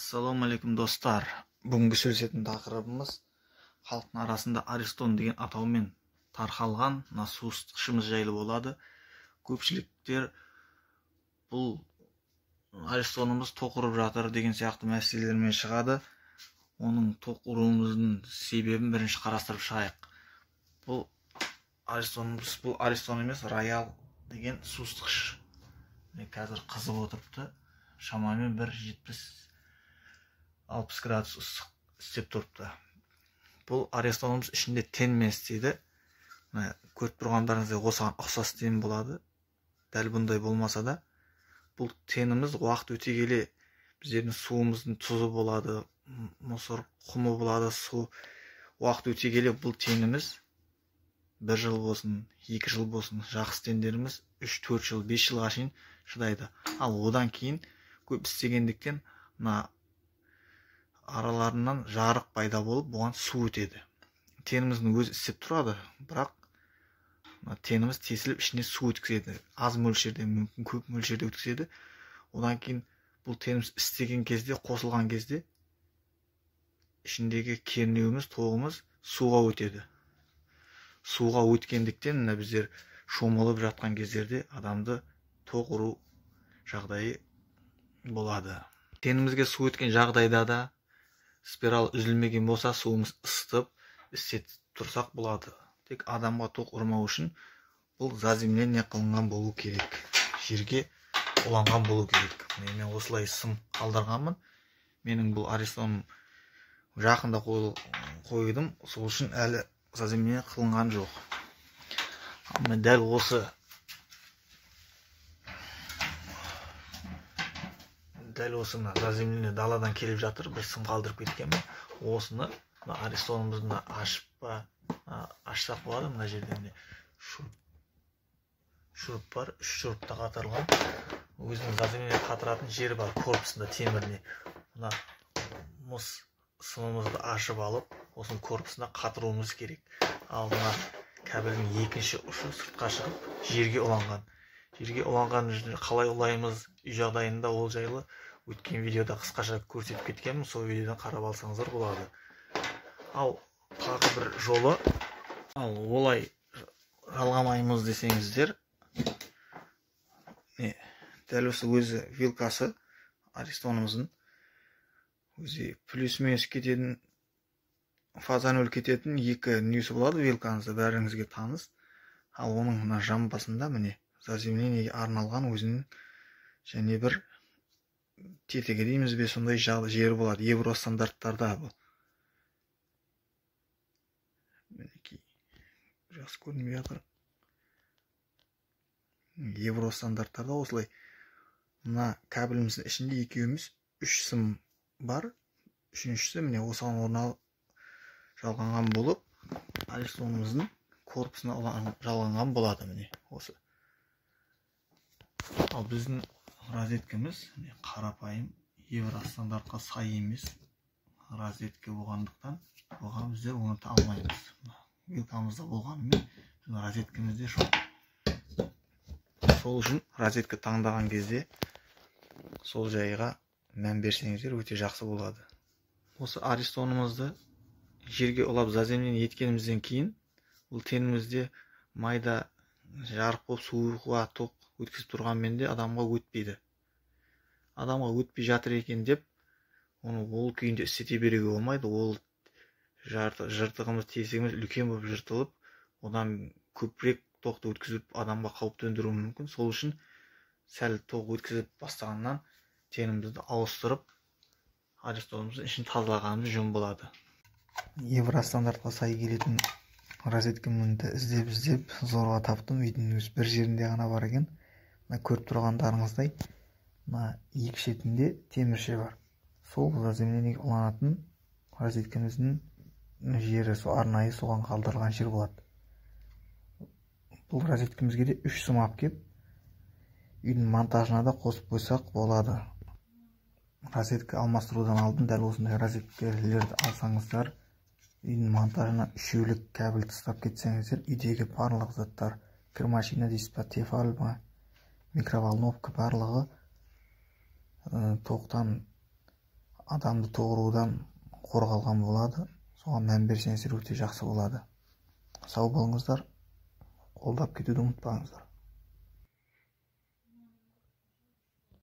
Ассалаумағалейкум достар. Бүгінгі сөйлесетін тақырыбымыз халықтың арасында Аристон деген атаумен тарқалған су ысытқышымыз жайлы болады. Көпшіліктер бұл Аристонымыз тоқ ұрып жатыр деген сияқты мәселелермен шығады. Оның тоқ ұруымыздың себебін бірінші қарастырып шығайық. Бұл Аристон емес, Роял деген су ысытқыш. Қазір қызып отырыпты. Шамамен 170-60 градус ыстық істеп тұрыпты. Бұл Аристонымыз ішінде тенмен істейді. Көріп тұрғандарыңыздай осыған ұқсас тен болады. Дәл бұндай болмаса да, бұл теніміз уақыт өте келе біздердің суымыздың тұзы болады, мұсыр, құмы болады, су. Уақыт өте келе бұл теніміз 1 жыл болсын, 2 жыл болсын, жақсы тендеріміз 3-4 жыл, 5 жылға шейін шыдайды. Ал одан кейін көп істегендіктен араларынан жарық пайда болып, бұған су өтеді. Теніміздің өзі істеп тұрады, бірақ теніміз тесіліп ішіне су өткізеді. Аз мөлшерде, мүмкін көп мөлшерде өткізеді. Одан кейін бұл теніміз істеген кезде, қосылған кезде ішіндегі кернеуіміз, тоғымыз суға өтеді. Суға өткендіктен біздер шомылып жатқан кездерде адамды тоқ ұру жағдайы болады. Тенімізге су өткен жағдайда да спираль үзілмеген болса, суымыз ысытып істетіп тұрсақ болады. Тек адамға тоқ ұрмау үшін бұл заземление қылынған болу керек. Жерге уланған болу керек. Мен осылай сым қалдырғанмын. Менің бұл Аристоным жақында қойдым. Сол үшін әлі заземление қылынған жоқ. Мен дәл осы заземление даладан келіп жатыр. Бір сым қалдырып кеткенмін. Осыны Аристонымызды ашсақ болады. Мына жерде шуруп бар, 3 шурупта қатырылған. Өзінің заземление қатыратын жері бар, корпусында теміріне. Мына мұз сымымызды ашып алып, осының корпусына қатыруымыз керек. Ал мына кабельдің екінші ұшы сыртқа шығып, жерге уланған. Жерге уланған қалай улаймыз үй жағдайында, ол жайлы өткен видеода қысқаша көрсетіп кеткенмін. Сол видеодан қарап алсаңыздар болады. Ал тағы бір жолы, олай жалғамаймыз десеңіздер, дәл осы өзі вилкасы Аристонымыздың өзі плюс минус кететін, фаза нөл кететін екі нүсі болады. Вилкаңызда бәріңізге таныс. Ал оның мына жамбасында міне заземлениеге арналған өзінің және бір тетігі дейміз бе, сондай жері болады. Евро стандарттарда бұл. Мінекей, жақсы көрінбей жатыр. Евро стандарттарда осылай. Мына кабеліміздің ішінде екеуміз 3 сым бар. Үшіншісі міне осыған орналып жалғанған болып, Аристонымыздың корпусына жалғанған болады. Міне осы. Ал біздің розеткіміз қарапайым евро стандартқа сай емес розетка болғандықтан оған біздер орната алмаймыз. Вилкамызда болғанымен розеткімізде жоқ. Сол үшін розетка таңдаған кезде сол жайға мән берсеңіздер өте жақсы болады. Осы Аристонымызды жерге улап заземление еткенімізден кейін бұл тенімізде майда жарық болып суға тоқ өткізіп тұрғанмен де адамға өтпейді. Адамға өтпей жатыр екен деп, оны ол күйінде істете беруге болмайды. Ол жыртығымыз, тесігіміз үлкен болып жыртылып, одан көпірек тоқты өткізіп адамға қауіп төндіруі мүмкін. Сол үшін сәл тоқ өткізіп бастағаннан тенімізді ауыстырып, Аристонымыздың ішін тазалағанымыз жөн болады. Евро стандартқа сай келетін розеткімді іздеп зорға таптым. Үйдің өз бір жерінде ғана бар екен. Көріп тұрғандарыңыздай, екі шетінде темірше бар. Сол заземлениеге уланатын розеткіміздің жері, арнайы соған қалдырылған жер болады. Бұл розеткімізге де 3 сым алып келіп, үйдің монтажына да қосып қойсақ болады. Розетка алмастырудан алдын дәл осындай розеткалерді алсаңыздар, үйдің монтажына үшеулік кабель тастап кетсеңіздер, үйдегі барлық заттар, кір машина дейсіз ба, тефаль ма, микроволновка барлығы тоқтан адамды тоғырудан қорғалған болады. Соған мән берсеңіздер өте жақсы болады. Сау болыңыздар, қолдап кетуді ұмытпаңыздар.